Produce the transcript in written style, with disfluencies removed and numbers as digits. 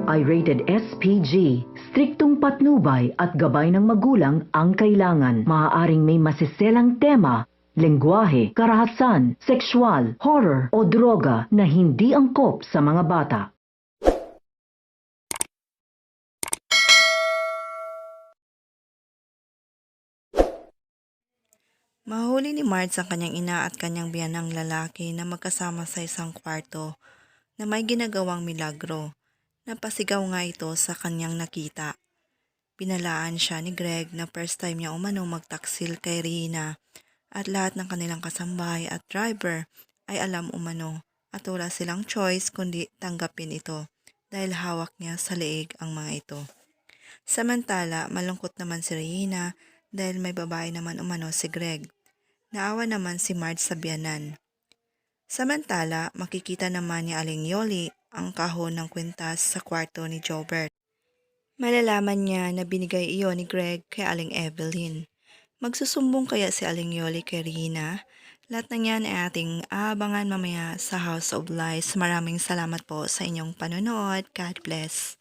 ay rated SPG. Striktong patnubay at gabay ng magulang ang kailangan. Maaaring may masiselang tema, lengguwahe, karahasan, sexual, horror o droga na hindi angkop sa mga bata. Mahuli ni Marge ang kanyang ina at kanyang biyanang lalaki na magkasama sa isang kwarto na may ginagawang milagro. Napasigaw nga ito sa kanyang nakita. Binalaan siya ni Greg na first time niya umano magtaksil kay Rina at lahat ng kanilang kasambahay at driver ay alam umano at wala silang choice kundi tanggapin ito dahil hawak niya sa leeg ang mga ito. Samantala, malungkot naman si Rina dahil may babae naman umano si Greg. Naawa naman si Marge sa biyanan. Samantala, makikita naman ni Aling Yoli ang kahon ng kwintas sa kwarto ni Jobert. Malalaman niya na binigay iyon ni Greg kay Aling Evelyn. Magsusumbong kaya si Aling Yoli kay Rina? Lahat ng yan ay ating aabangan mamaya sa House of Lies. Maraming salamat po sa inyong panonood. God bless.